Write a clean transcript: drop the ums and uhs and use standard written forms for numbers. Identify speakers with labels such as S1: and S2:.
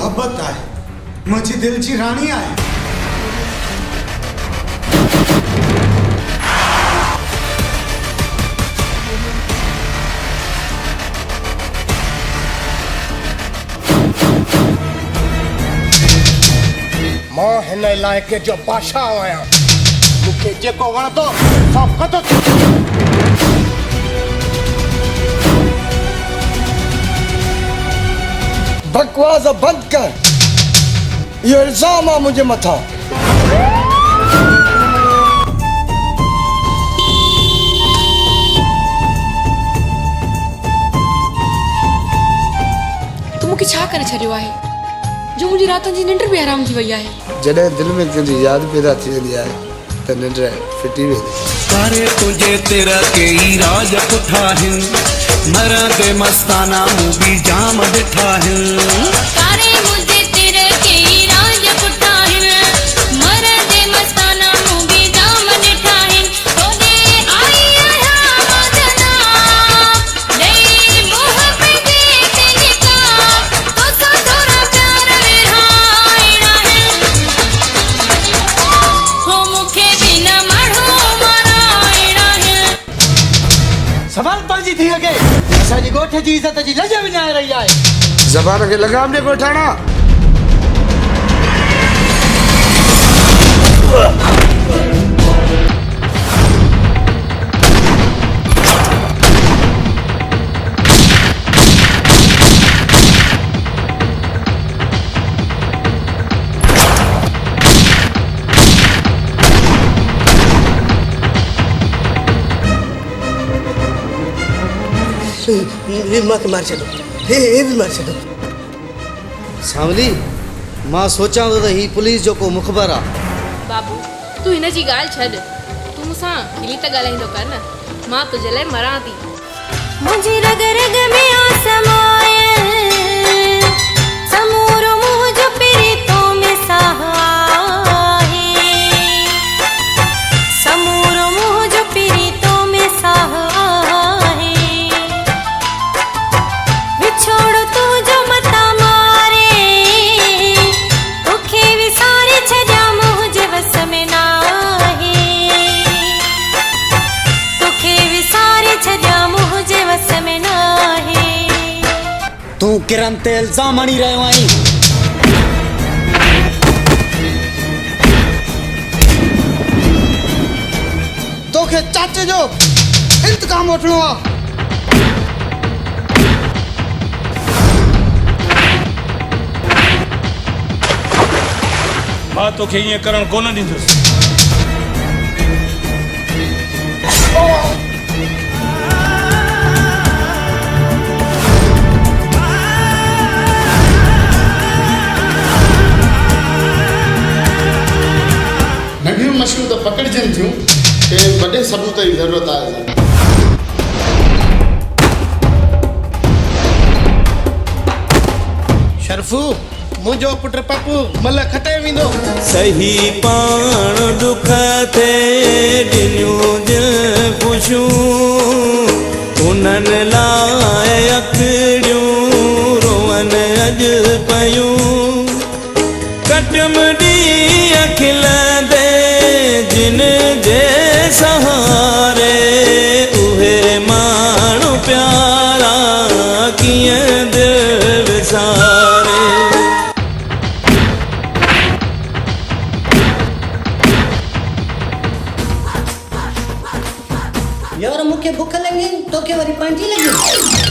S1: मोहब्बत आहे, मुंहिंजी दिल जी राणी आहे।
S2: मां हिन इलाइक़े जो बादशाह आहियां। मूंखे जेको वणंदो सो कंदो। बकवास बंद कर, ये इल्जाम आहे मुंहिंजे मथां।
S3: तू मूंखे छा करे छॾियो आहे जो मुंहिंजी रातनि जी निंड बि हराम थी वई आहे।
S4: जॾहिं दिलि में कंहिंजी यादि पैदा थी वेंदी आहे त निंड फिटी वेंदी।
S5: तारे तुझे तेरा कई राज पुठा हिन, मरा के मस्ताना मूवी जाम ॾिठा हिन।
S6: तारे मुझे तेरे कई राज पुठा हिन, मरा के मस्ताना मूवी जाम ॾिठा हिन। तोॾे आई आहियां मदना, ॾेई मोह पंहिंजे ते निकाह, तोसां थोरा प्यार विरहाइणा हिन। हो मूंखे बिना माण्हू मराइणा हिन।
S2: सवाल पंहिंजी थी अॻे असांजी ॻोठ जी इज़त जी लज विञाए रही आहे।
S4: ज़बान खे लगाम ॾे ॻोठाणा।
S2: ये मत मार छॾो, हे भी मार छॾो।
S4: सांवली, मां सोचां थो त ही पुलिस जो को मुखबर आहे।
S3: बाबू तू हिन जी ॻाल्हि छॾ, तू मूंसां खिली त ॻाल्हाईंदो कर न, मां तुंहिंजे लाइ मरां थी।
S6: मुझे रग रग में आसमाए, समूरो मुँह जो प्रीतों में सहाए, समूरो मुँह जो प्रीतों में सहाए। विछोड़ तू जो मता मारे, तोखे विसारे छॾिया मुझे वस में नाहे, तोखे विसारे छॾिया मुझे वस में नाहे।
S5: तू किरन ते इल्जाम हणी रहियो आहीं।
S4: तोखे चाचे जो इंतकाम वठणो आहे।
S7: मां तोखे ईअं करणु कोन ॾींदुसि।
S4: नंढियूं मछलियूं त पकड़जनि थियूं, वॾे सबूत जी ज़रूरत आहे।
S2: शरफू, मुंहिंजो पुटु पप्पू मल खटे वेंदो।
S5: सही पाण दुख थे ॾिनियूं दिलि ख़ुशियूं, उन्हनि लाइ अखिड़ियूं रोवन अॼु पयूं। कटम ॾींहं खिलंदे जिन जे सहारे, उहे माण्हू प्यारा कीअं दिलि विसारे।
S8: यार मूंखे बुख लॻी, तोखे वरी पंहिंजी लॻी।